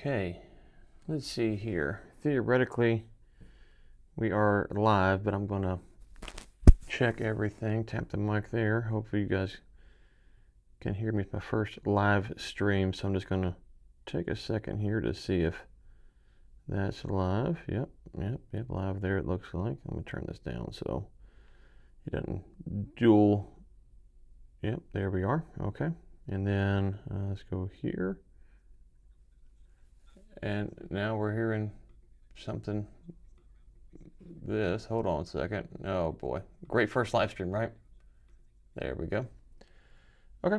Okay, let's see here. Theoretically, we are live, but I'm going to check everything. Tap the mic there. Hopefully you guys can hear me. It's my first live stream, so I'm just going to take a second here to see if that's live. Yep, live there it looks like. I'm going to turn this down so it doesn't dual. Yep, there we are. Okay, and then let's go here. And now we're hearing something. Hold on a second. Oh boy. Great first live stream, right? There we go. Okay.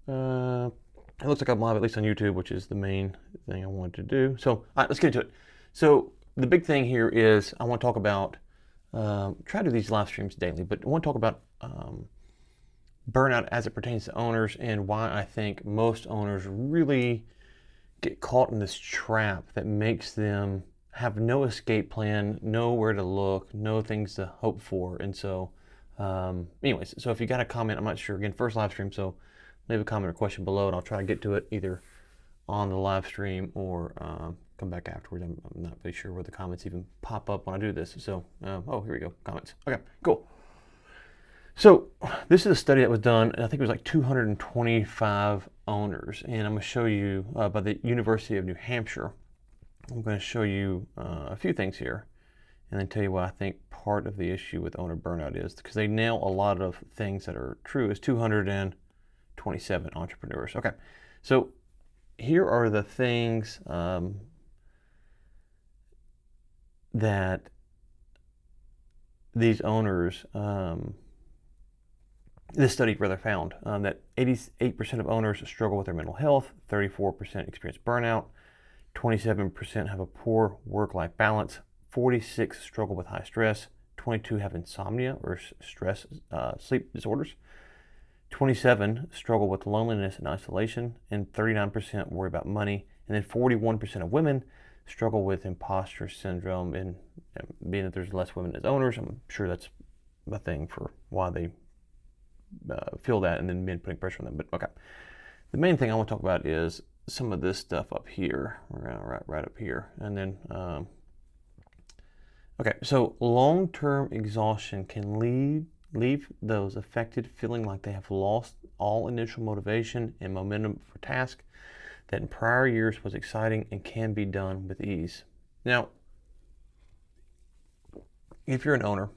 It looks like I'm live, at least on YouTube, which is the main thing I wanted to do. So, all right, let's get into it. So, the big thing here is I want to talk about, try to do these live streams daily, but I want to talk about burnout as it pertains to owners and why I think most owners really get caught in this trap that makes them have no escape plan, know where to look, know things to hope for. And so, anyways, so if you got a comment, I'm not sure, again, first live stream, so leave a comment or question below and I'll try to get to it either on the live stream or come back afterwards. I'm not really sure where the comments even pop up when I do this. So, oh, here we go, comments. Okay, cool. So this is a study that was done, I think it was like 225 owners, and I'm going to show you by the University of New Hampshire. I'm going to show you a few things here and then tell you what I think part of the issue with owner burnout is, because they nail a lot of things that are true. It's 227 entrepreneurs. Okay, so here are the things that these owners this study rather found that 88% of owners struggle with their mental health, 34% experience burnout, 27% have a poor work-life balance, 46 struggle with high stress, 22 have insomnia or stress sleep disorders, 27 struggle with loneliness and isolation, and 39% worry about money, and then 41% of women struggle with imposter syndrome. And being that there's less women as owners, I'm sure that's a thing for why they feel that, and then men putting pressure on them. But okay, the main thing I want to talk about is some of this stuff up here. We're gonna right up here, and then okay. So long-term exhaustion can leave those affected feeling like they have lost all initial motivation and momentum for tasks that in prior years was exciting and can be done with ease. Now, if you're an owner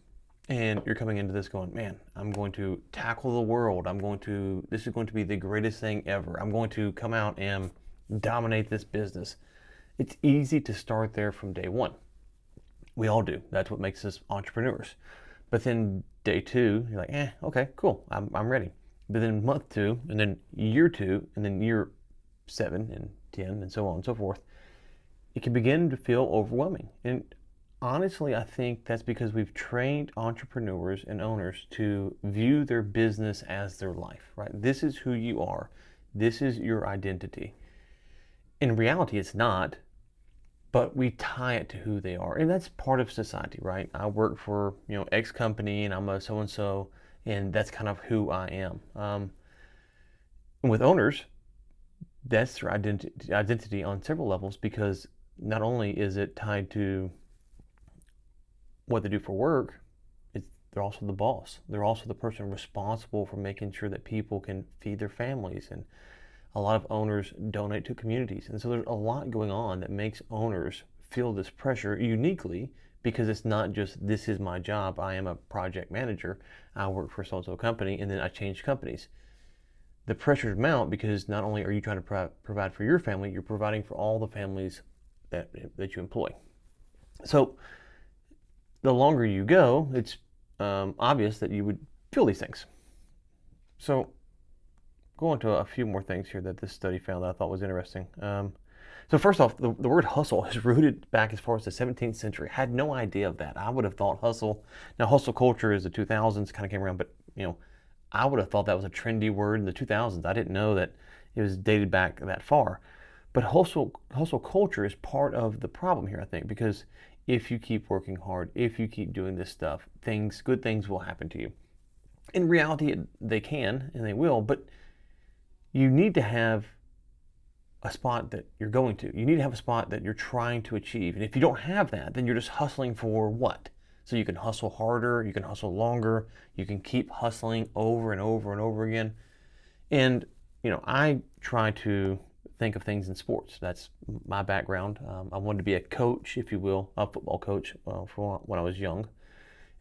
and you're coming into this going, man, I'm going to tackle the world. This is going to be the greatest thing ever. I'm going to come out and dominate this business. It's easy to start there from day one. We all do. That's what makes us entrepreneurs. But then day two, you're like, okay, cool. I'm ready. But then month two, and then year two, and then year 7 and 10, and so on and so forth, it can begin to feel overwhelming. And honestly, I think that's because we've trained entrepreneurs and owners to view their business as their life, right? This is who you are. This is your identity. In reality, it's not, but we tie it to who they are. And that's part of society, right? I work for, X company and I'm a so-and-so, and that's kind of who I am. And with owners, that's their identity on several levels, because not only is it tied to what they do for work, they're also the boss. They're also the person responsible for making sure that people can feed their families. And a lot of owners donate to communities. And so there's a lot going on that makes owners feel this pressure uniquely, because it's not just, this is my job. I am a project manager. I work for so-and-so company, and then I change companies. The pressures mount because not only are you trying to provide for your family, you're providing for all the families that you employ. So the longer you go, it's obvious that you would feel these things. So go on to a few more things here that this study found that I thought was interesting. So first off, the word hustle is rooted back as far as the 17th century. I had no idea of that. I would have thought hustle. Now, hustle culture is the 2000s, kind of came around, but I would have thought that was a trendy word in the 2000s. I didn't know that it was dated back that far. But hustle culture is part of the problem here, I think, because if you keep working hard, if you keep doing this stuff, good things will happen to you. In reality, they can and they will, but you need to have a spot that you're going to. You need to have a spot that you're trying to achieve. And if you don't have that, then you're just hustling for what? So you can hustle harder, you can hustle longer, you can keep hustling over and over and over again. And, I try to think of things in sports. That's my background. I wanted to be a coach, if you will, a football coach for when I was young,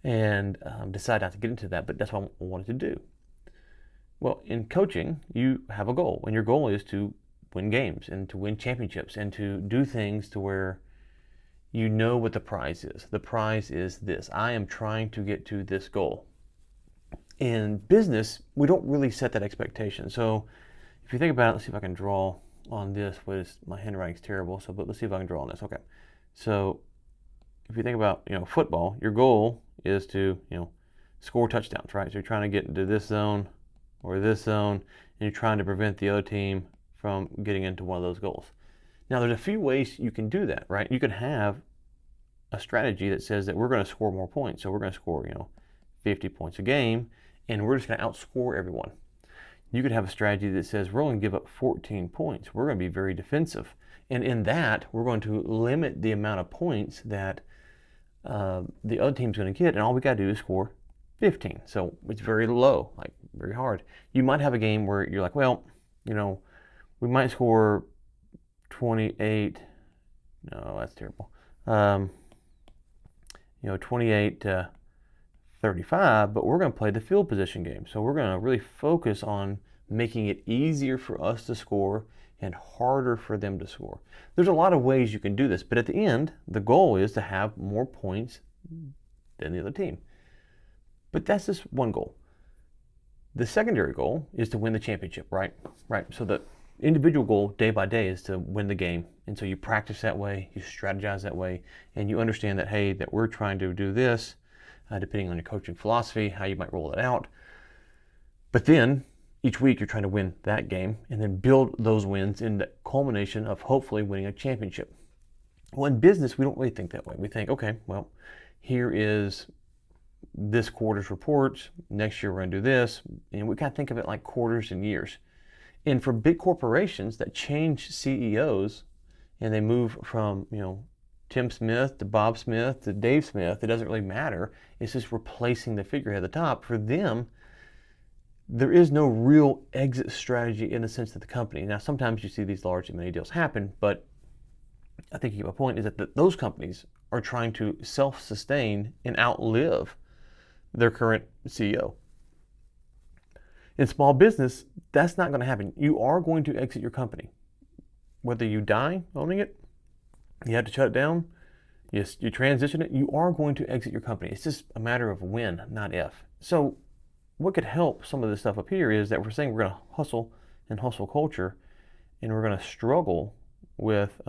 and decided not to get into that, but that's what I wanted to do. Well, in coaching, you have a goal, and your goal is to win games and to win championships and to do things to where you know what the prize is. The prize is this. I am trying to get to this goal. In business, we don't really set that expectation. So if you think about it, let's see if I can draw on this. My handwriting's terrible, but let's see if I can draw on this. Okay. So if you think about, football, your goal is to, score touchdowns, right? So you're trying to get into this zone or this zone, and you're trying to prevent the other team from getting into one of those goals. Now, there's a few ways you can do that, right? You can have a strategy that says that we're going to score more points. So we're going to score, 50 points a game, and we're just going to outscore everyone. You could have a strategy that says we're going to give up 14 points. We're going to be very defensive. And in that, we're going to limit the amount of points that the other team's going to get, and all we got to do is score 15. So it's very low, like very hard. You might have a game where you're like, well, we might score 28. No, that's terrible. 28 to 35, but we're going to play the field position game. So we're going to really focus on making it easier for us to score and harder for them to score. There's a lot of ways you can do this, but at the end, the goal is to have more points than the other team. But that's just one goal. The secondary goal is to win the championship, right? Right. So the individual goal day by day is to win the game. And so you practice that way, you strategize that way, and you understand that, hey, that we're trying to do this, depending on your coaching philosophy, how you might roll it out. But then each week you're trying to win that game and then build those wins in the culmination of hopefully winning a championship. Well, in business, we don't really think that way. We think, okay, well, here is this quarter's reports. Next year we're going to do this. And we kind of think of it like quarters and years. And for big corporations that change CEOs and they move from, Tim Smith to Bob Smith to Dave Smith, it doesn't really matter. It's just replacing the figurehead at the top. For them, there is no real exit strategy in the sense that the company. Now, sometimes you see these large M&A deals happen, but I think you get my point is that those companies are trying to self-sustain and outlive their current CEO. In small business, that's not going to happen. You are going to exit your company. Whether you die owning it, you have to shut it down, yes, you transition it, you are going to exit your company. It's just a matter of when, not if. So what could help some of this stuff up here is that we're saying we're going to hustle and hustle culture, and we're going to struggle with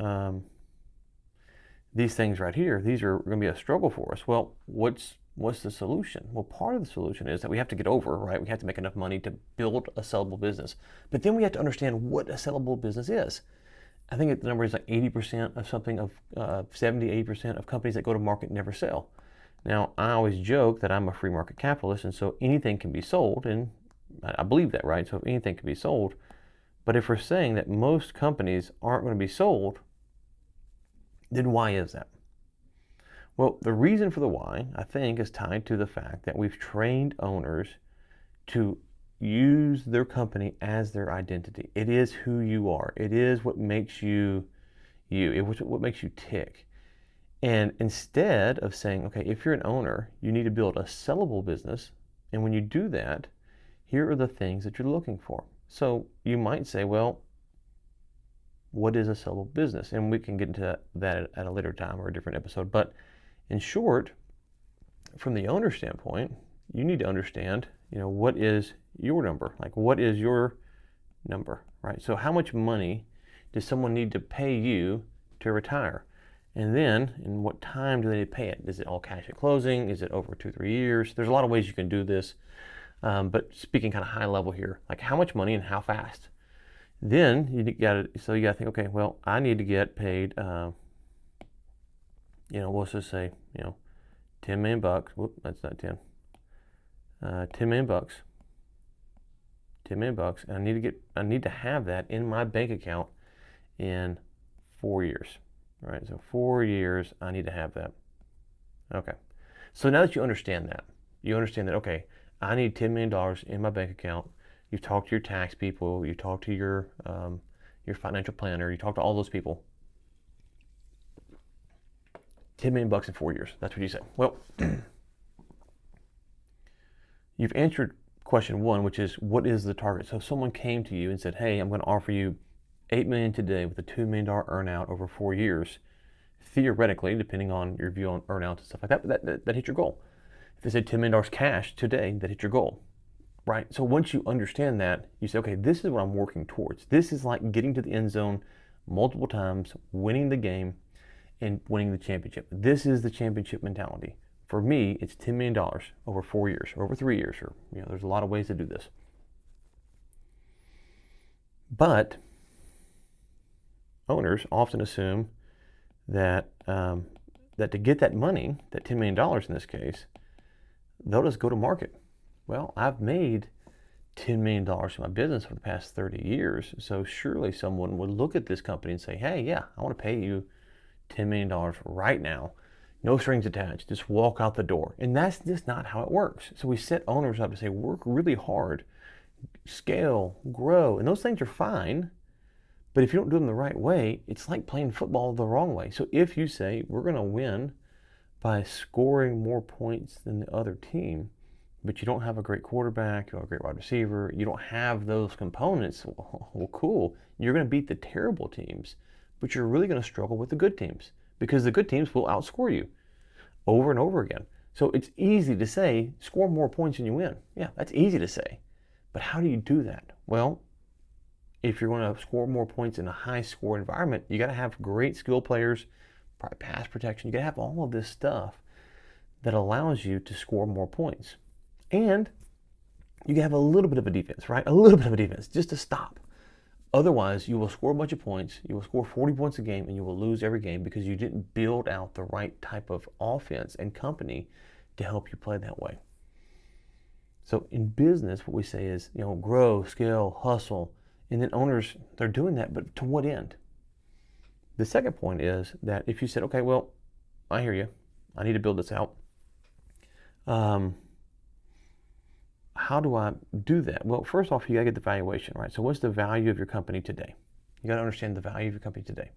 these things right here. These are going to be a struggle for us. Well, what's the solution? Well, part of the solution is that we have to get over, right? We have to make enough money to build a sellable business. But then we have to understand what a sellable business is. I think the number is like 80% of something, of 70, 80% of companies that go to market never sell. Now, I always joke that I'm a free market capitalist, and so anything can be sold, and I believe that, right? So if anything can be sold, but if we're saying that most companies aren't going to be sold, then why is that? Well, the reason for the why, I think, is tied to the fact that we've trained owners to use their company as their identity. It is who you are. It is what makes you you. It's what makes you tick. And instead of saying, okay, if you're an owner, you need to build a sellable business. And when you do that, here are the things that you're looking for. So you might say, well, what is a sellable business? And we can get into that at a later time or a different episode. But in short, from the owner standpoint, you need to understand, what is your number? Like, what is your number, right? So how much money does someone need to pay you to retire? And then, in what time do they need to pay it? Is it all cash at closing? Is it over 2-3 years? There's a lot of ways you can do this. But speaking kind of high level here, like how much money and how fast? Then you got to think, okay, well, I need to get paid, let's just say, $10 million. Whoop, that's not 10. $10 million. $10 million, and I need to have that in my bank account in 4 years. All right, so 4 years, I need to have that. Okay, so now that you understand that, okay, I need $10 million in my bank account. You've talked to your tax people, you talked to your financial planner, you talked to all those people. 10 million bucks in 4 years. That's what you say. Well, you've answered question one, which is what is the target? So if someone came to you and said, hey, I'm going to offer you $8 million today with a $2 million earnout over 4 years, theoretically, depending on your view on earnouts and stuff like that, that hit your goal. If they said $10 million cash today, that hit your goal, right? So once you understand that, you say, okay, this is what I'm working towards. This is like getting to the end zone multiple times, winning the game, and winning the championship. This is the championship mentality. For me, it's $10 million over 4 years, or over 3 years, or there's a lot of ways to do this. But owners often assume that that to get that money, that $10 million in this case, they'll just go to market. Well, I've made $10 million in my business for the past 30 years, so surely someone would look at this company and say, hey, yeah, I want to pay you $10 million right now. No strings attached, just walk out the door. And that's just not how it works. So we set owners up to say, work really hard, scale, grow, and those things are fine. But if you don't do them the right way, it's like playing football the wrong way. So if you say, we're going to win by scoring more points than the other team, but you don't have a great quarterback, you don't have a great wide receiver, you don't have those components, well, cool. You're going to beat the terrible teams, but you're really going to struggle with the good teams because the good teams will outscore you over and over again. So it's easy to say, score more points and you win. Yeah, that's easy to say. But how do you do that? Well, if you're going to score more points in a high score environment, you got to have great skill players, probably pass protection. You got to have all of this stuff that allows you to score more points. And you can have a little bit of a defense, right? A little bit of a defense just to stop. Otherwise, you will score a bunch of points, you will score 40 points a game, and you will lose every game because you didn't build out the right type of offense and company to help you play that way. So in business, what we say is, grow, scale, hustle, and then owners, they're doing that, but to what end? The second point is that if you said, okay, well, I hear you, I need to build this out. How do I do that? Well, first off, you got to get the valuation, right? So what's the value of your company today? You got to understand the value of your company today.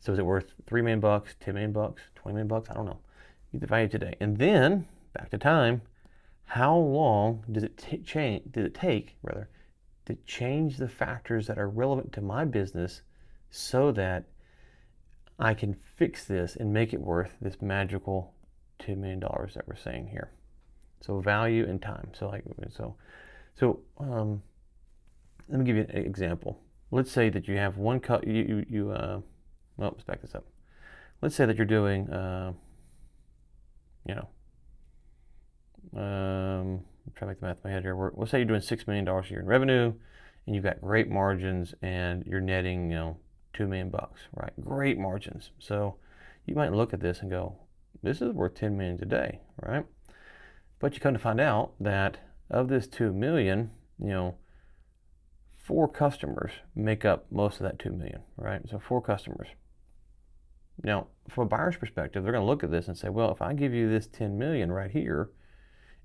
So is it worth $3 million, $10 million, $20 million? I don't know. Get the value today. And then, back to time, how long does it take to change the factors that are relevant to my business so that I can fix this and make it worth this magical $2 million that we're saying here? So value and time. So let me give you an example. Let's say that you have one cut. Let's back this up. Let's say that you're doing, I'm trying to make the math in my head here. Let's say you're doing $6 million a year in revenue, and you've got great margins, and you're netting, $2 million, right? Great margins. So you might look at this and go, this is worth $10 million today, right? But you come to find out that of this $2 million, 4 customers make up most of that $2 million, right? So 4 customers. Now, from a buyer's perspective, they're going to look at this and say, well, if I give you this $10 million right here,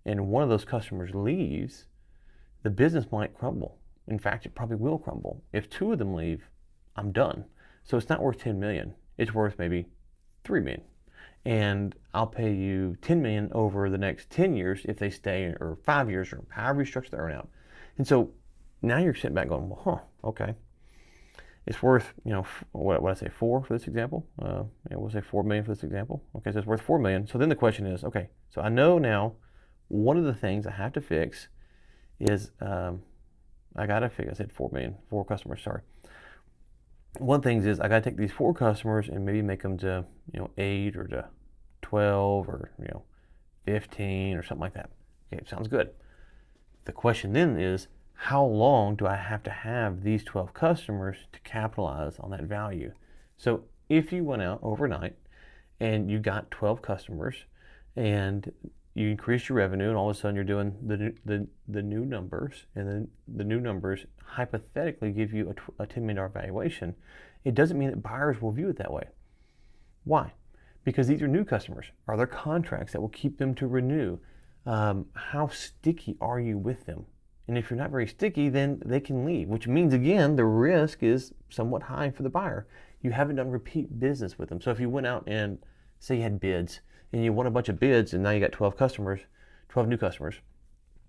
and one of those customers leaves, the business might crumble. In fact, it probably will crumble. If 2 of them leave, I'm done. So it's not worth $10 million. It's worth maybe $3 million. And I'll pay you $10 million over the next 10 years if they stay, or 5 years, or however you structure the earnout. And so now you're sitting back going, well, okay. It's worth, what I say, 4 for this example. We'll say $4 million for this example. Okay, so it's worth $4 million. So then the question is, okay, so I know now one of the things I have to fix is, I said 4 million, 4 customers, sorry. One thing is I got to take these 4 customers and maybe make them to 8 or to 12 or 15 or something like that. Okay, sounds good. The question then is, how long do I have to have these 12 customers to capitalize on that value? So if you went out overnight and you got 12 customers and you increase your revenue, and all of a sudden you're doing the new numbers, and then the new numbers hypothetically give you a $10 million valuation. It doesn't mean that buyers will view it that way. Why? Because these are new customers. Are there contracts that will keep them to renew? How sticky are you with them? And if you're not very sticky, then they can leave, which means, again, the risk is somewhat high for the buyer. You haven't done repeat business with them. So if you went out and say you had bids and you won a bunch of bids and now you got 12 customers, 12 new customers,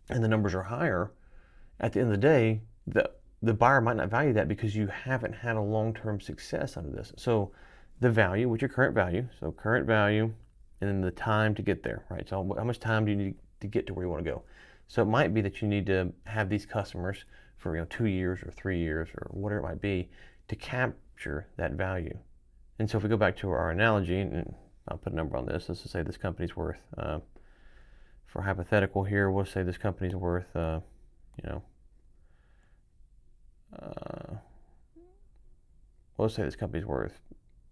and the numbers are higher, at the end of the day, the buyer might not value that because you haven't had a long-term success under this. So the value, which your current value, so current value, and then the time to get there, right? So how much time do you need to get to where you want to go? So it might be that you need to have these customers for 2 years or 3 years or whatever it might be to capture that value. And so if we go back to our analogy, and I'll put a number on this, let's just say this company's worth, for hypothetical here, we'll say this company's worth, let's say this company's worth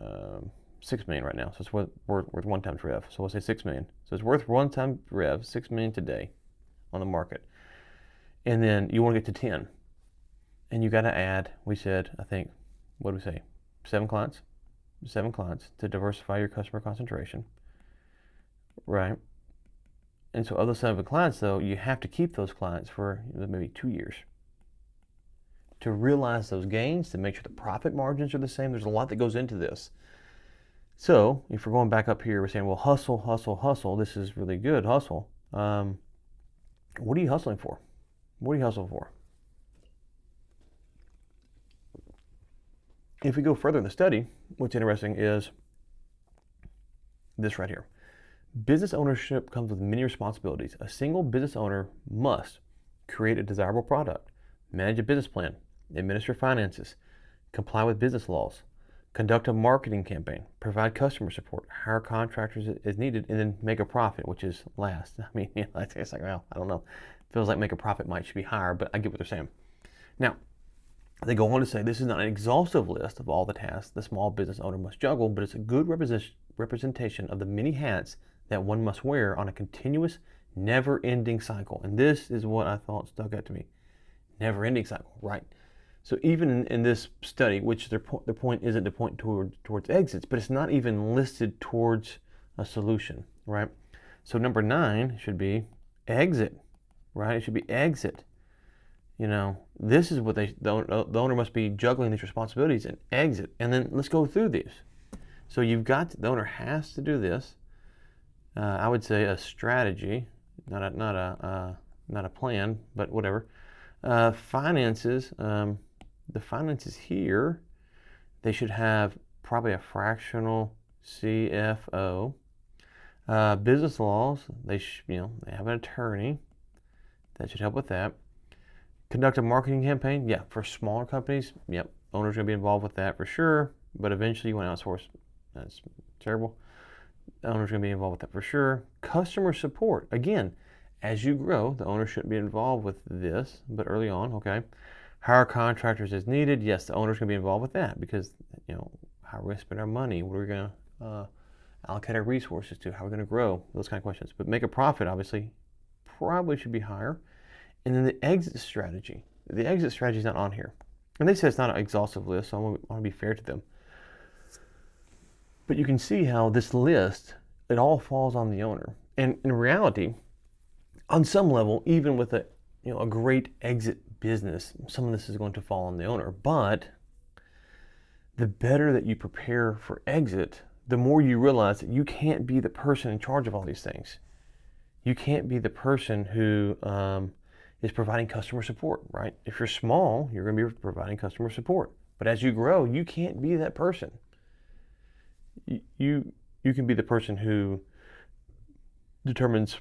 $6 million right now. So it's worth 1 times rev. So we'll say $6 million. So it's worth 1 time rev, $6 million today on the market. And then you want to get to 10. And you got to add, we said, I think, what do we say? 7 clients? 7 clients to diversify your customer concentration. Right? And so of those 7 clients, though, you have to keep those clients for maybe 2 years to realize those gains, to make sure the profit margins are the same. There's a lot that goes into this. So if we're going back up here, we're saying, well, hustle, hustle, hustle. This is really good, hustle. What are you hustling for? What are you hustling for? If we go further in the study, what's interesting is this right here. Business ownership comes with many responsibilities. A single business owner must create a desirable product, manage a business plan, administer finances, comply with business laws, conduct a marketing campaign, provide customer support, hire contractors as needed, and then make a profit, which is last. I mean, it's like, well, I don't know. It feels like make a profit should be higher, but I get what they're saying. Now, they go on to say this is not an exhaustive list of all the tasks the small business owner must juggle, but it's a good representation of the many hats that one must wear on a continuous, never-ending cycle. And this is what I thought stuck out to me. Never-ending cycle, right? So even in this study, which the point isn't to point towards exits, but it's not even listed towards a solution, right? So number 9 should be exit, right? It should be exit. This is what the owner must be juggling these responsibilities and exit. And then let's go through these. So the owner has to do this. I would say a strategy, not a plan, but whatever. Finances. The finances here, they should have probably a fractional CFO. Business laws, they have an attorney that should help with that. Conduct a marketing campaign, yeah, for smaller companies, yep, owner's gonna be involved with that for sure, but eventually you want to outsource, that's terrible. The owner's gonna be involved with that for sure. Customer support, again, as you grow, the owner shouldn't be involved with this, but early on, okay. Hire contractors as needed, yes, the owner's gonna be involved with that because, how are we gonna spend our money? What are we gonna allocate our resources to? How are we gonna grow? Those kind of questions. But make a profit, obviously, probably should be higher. And then the exit strategy. The exit strategy is not on here. And they say it's not an exhaustive list, so I want to be fair to them. But you can see how this list, it all falls on the owner. And in reality, on some level, even with a great exit business, some of this is going to fall on the owner. But the better that you prepare for exit, the more you realize that you can't be the person in charge of all these things. You can't be the person who is providing customer support, right? If you're small, you're going to be providing customer support. But as you grow, you can't be that person. You can be the person who determines,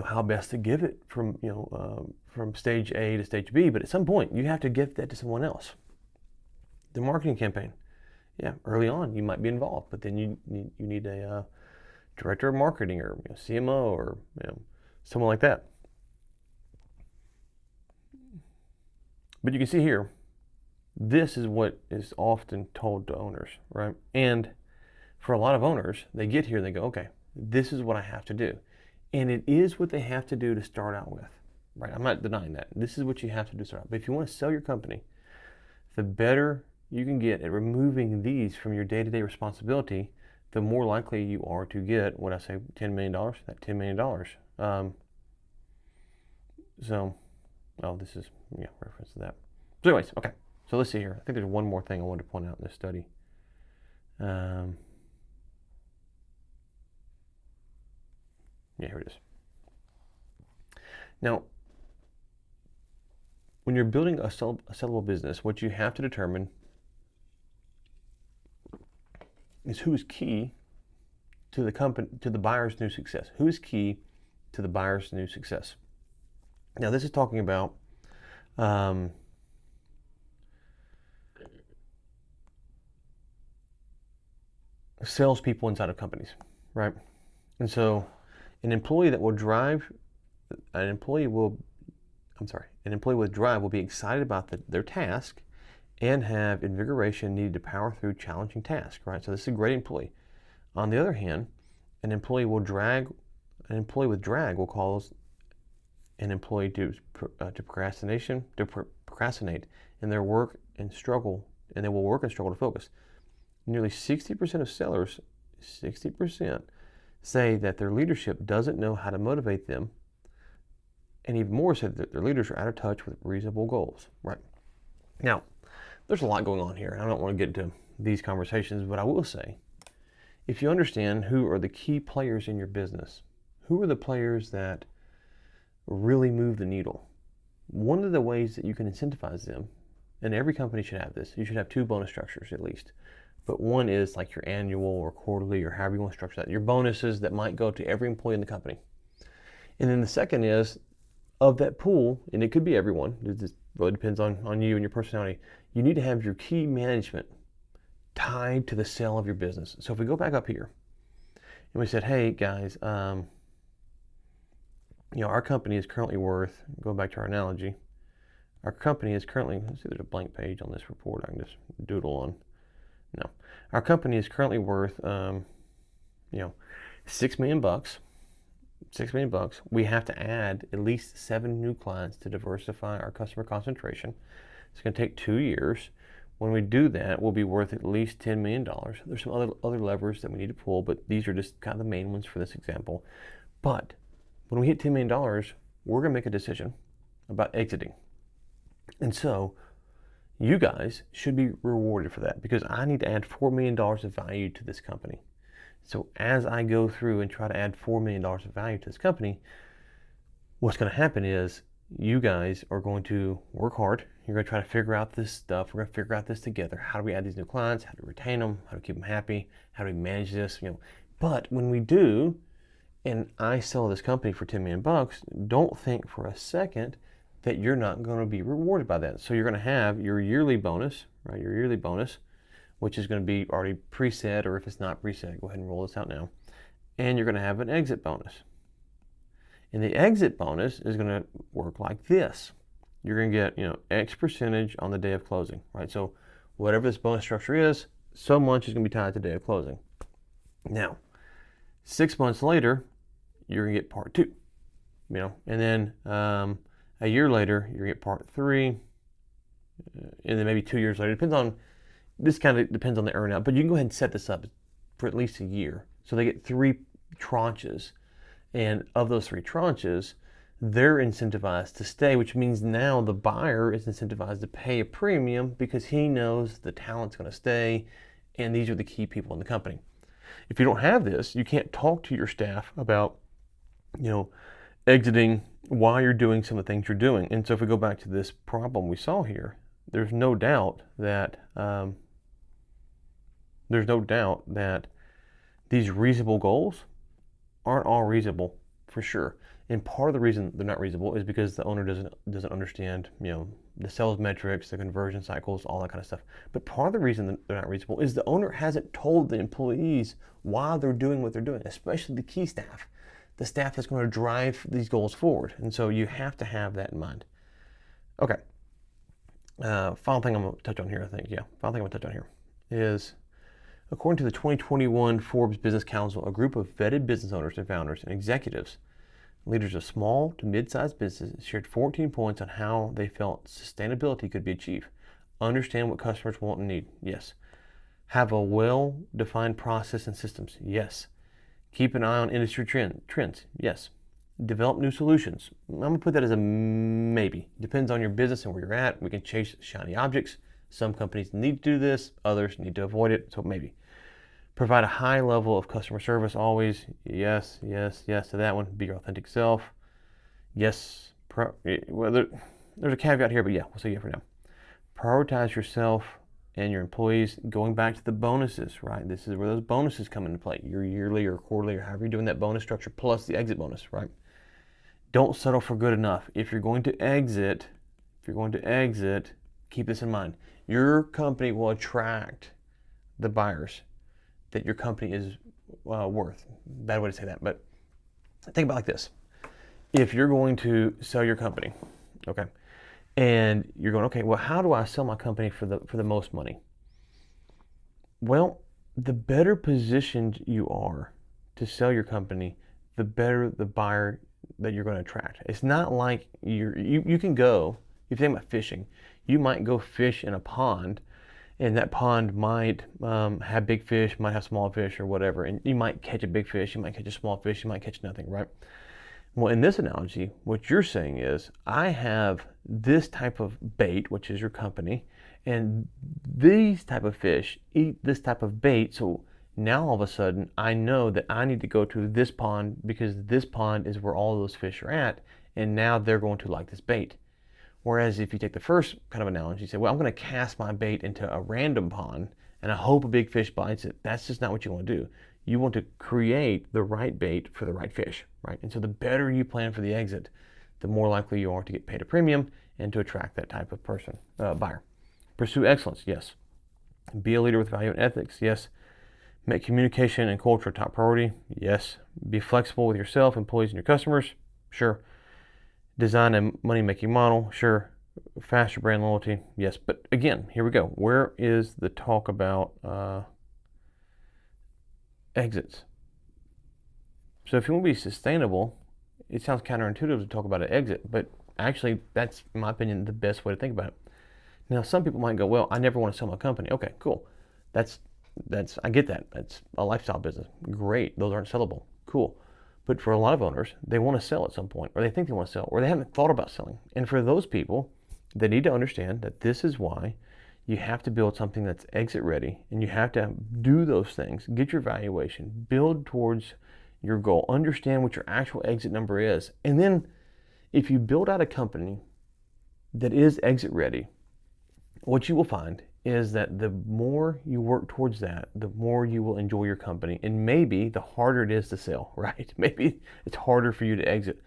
how best to give it from stage A to stage B. But at some point, you have to give that to someone else. The marketing campaign, yeah, early on you might be involved, but then you need a director of marketing or CMO or someone like that. But you can see here, this is what is often told to owners, right? And for a lot of owners, they get here and they go, okay, this is what I have to do. And it is what they have to do to start out with, right? I'm not denying that. This is what you have to do to start out. But if you want to sell your company, the better you can get at removing these from your day-to-day responsibility, the more likely you are to get, what I say, $10 million, that $10 million. This is, reference to that. So anyways, okay. So let's see here. I think there's one more thing I wanted to point out in this study. Here it is. Now, when you're building a sellable business, what you have to determine is who is key to the company, to the buyer's new success. Who is key to the buyer's new success? Now, this is talking about salespeople inside of companies, right? And so, an employee with drive will be excited about their task and have invigoration needed to power through challenging tasks, right? So this is a great employee. On the other hand, an employee with drag will cause an employee to procrastinate in their work and struggle, and they will work and struggle to focus. Nearly 60% of sellers, 60%, say that their leadership doesn't know how to motivate them, and even more said that their leaders are out of touch with reasonable goals, right? Now, there's a lot going on here. I don't want to get into these conversations, but I will say, if you understand who are the key players in your business, who are the players that really move the needle, one of the ways that you can incentivize them, and every company should have this, you should have 2 bonus structures at least. But one is like your annual or quarterly or however you want to structure that, your bonuses that might go to every employee in the company. And then the second is, of that pool, and it could be everyone, it just really depends on you and your personality, you need to have your key management tied to the sale of your business. So if we go back up here, and we said, hey guys, our company is currently worth, go back to our analogy, our company is currently, let's see, there's a blank page on this report I can just doodle on. No, our company is currently worth, $6 million. $6 million. We have to add at least 7 new clients to diversify our customer concentration. It's going to take 2 years. When we do that, we'll be worth at least $10 million. There's some other levers that we need to pull, but these are just kind of the main ones for this example. But when we hit $10 million, we're going to make a decision about exiting. And so you guys should be rewarded for that, because I need to add $4 million of value to this company. So as I go through and try to add $4 million of value to this company, what's going to happen is you guys are going to work hard. You're going to try to figure out this stuff. We're going to figure out this together. How do we add these new clients? How do we retain them? How do we keep them happy? How do we manage this? But when we do, and I sell this company for $10 million, don't think for a second that you're not going to be rewarded by that. So you're going to have your yearly bonus, right? Your yearly bonus, which is going to be already preset, or if it's not preset, go ahead and roll this out now. And you're going to have an exit bonus. And the exit bonus is going to work like this. You're going to get, X percentage on the day of closing, right? So whatever this bonus structure is, so much is going to be tied to the day of closing. Now, 6 months later, you're going to get part 2, and then a year later, you're going to get part 3, and then maybe 2 years later. This kind of depends on the earn out, but you can go ahead and set this up for at least a year. So they get 3 tranches, and of those 3 tranches, they're incentivized to stay, which means now the buyer is incentivized to pay a premium because he knows the talent's going to stay, and these are the key people in the company. If you don't have this, you can't talk to your staff about, exiting while you're doing some of the things you're doing. And so if we go back to this problem we saw here, there's no doubt that these reasonable goals aren't all reasonable, for sure. And part of the reason they're not reasonable is because the owner doesn't understand, the sales metrics, the conversion cycles, all that kind of stuff. But part of the reason that they're not reasonable is the owner hasn't told the employees why they're doing what they're doing, especially the key staff, the staff that's going to drive these goals forward. And so you have to have that in mind. Okay. Final thing I'm going to touch on here, is, according to the 2021 Forbes Business Council, a group of vetted business owners and founders and executives Leaders of small to mid-sized businesses shared 14 points on how they felt sustainability could be achieved. Understand what customers want and need. Yes. Have a well-defined process and systems. Yes. Keep an eye on industry trends. Yes. Develop new solutions. I'm going to put that as a maybe. Depends on your business and where you're at. We can chase shiny objects. Some companies need to do this. Others need to avoid it. So maybe. Provide a high level of customer service always. Yes to that one. Be your authentic self. Yes. Well, there's a caveat here, but yeah, we'll say yeah for now. Prioritize yourself and your employees. Going back to the bonuses, right? This is where those bonuses come into play. Your yearly or quarterly or however you're doing that bonus structure plus the exit bonus, right? Don't settle for good enough. If you're going to exit, keep this in mind. Your company will attract the buyers that your company is worth. Bad way to say that, but think about it like this. If you're going to sell your company, okay, and you're going, okay, well, how do I sell my company for the most money? Well, the better positioned you are to sell your company, the better the buyer that you're going to attract. It's not like you can go, if you think about fishing, you might go fish in a pond, and that pond might have big fish, might have small fish or whatever, and you might catch a big fish, you might catch a small fish, you might catch nothing, right? Well, in this analogy, what you're saying is, I have this type of bait, which is your company, and these type of fish eat this type of bait, so now all of a sudden I know that I need to go to this pond because this pond is where all those fish are at, and now they're going to like this bait. Whereas if you take the first kind of analogy, you say, well, I'm going to cast my bait into a random pond and I hope a big fish bites it. That's just not what you want to do. You want to create the right bait for the right fish, right? And so the better you plan for the exit, the more likely you are to get paid a premium and to attract that type of person, buyer. Pursue excellence, yes. Be a leader with value and ethics, yes. Make communication and culture a top priority, yes. Be flexible with yourself, employees, and your customers, sure. Design a money-making model, sure. Faster brand loyalty, yes. But again, here we go. Where is the talk about exits? So if you want to be sustainable, it sounds counterintuitive to talk about an exit, but actually that's, in my opinion, the best way to think about it. Now, some people might go, well, I never want to sell my company. Okay, cool. That's I get that. That's a lifestyle business. Great. Those aren't sellable. Cool. But for a lot of owners, they want to sell at some point, or they think they want to sell, or they haven't thought about selling. And for those people, they need to understand that this is why you have to build something that's exit ready, and you have to do those things, get your valuation, build towards your goal, understand what your actual exit number is. And then if you build out a company that is exit ready, what you will find is that the more you work towards that, the more you will enjoy your company. And maybe the harder it is to sell, right? Maybe it's harder for you to exit.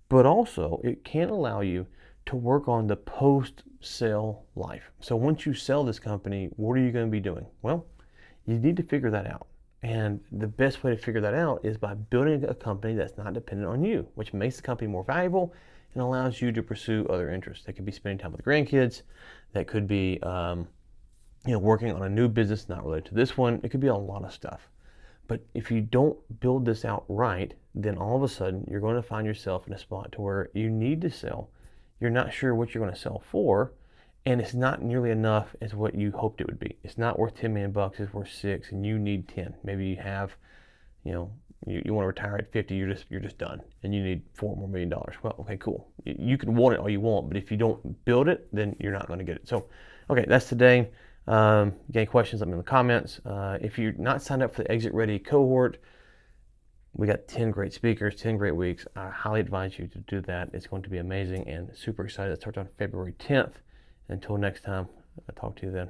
But also, it can allow you to work on the post-sale life. So once you sell this company, what are you going to be doing? Well, you need to figure that out. And the best way to figure that out is by building a company that's not dependent on you, which makes the company more valuable and allows you to pursue other interests. That could be spending time with the grandkids. That could be working on a new business not related to this one. It could be a lot of stuff. But if you don't build this out right, then all of a sudden you're going to find yourself in a spot to where you need to sell. You're not sure what you're going to sell for, and it's not nearly enough as what you hoped it would be. It's not worth $10 million, it's worth 6, and you need 10. Maybe you have, you want to retire at 50, you're just done, and you need $4 more million. Well, okay, cool. You can want it all you want, but if you don't build it, then you're not going to get it. So, okay, that's today. If you got any questions, let me know in the comments. If you're not signed up for the Exit Ready cohort, we got 10 great speakers, 10 great weeks. I highly advise you to do that. It's going to be amazing and super excited. It starts on February 10th. Until next time, I'll talk to you then.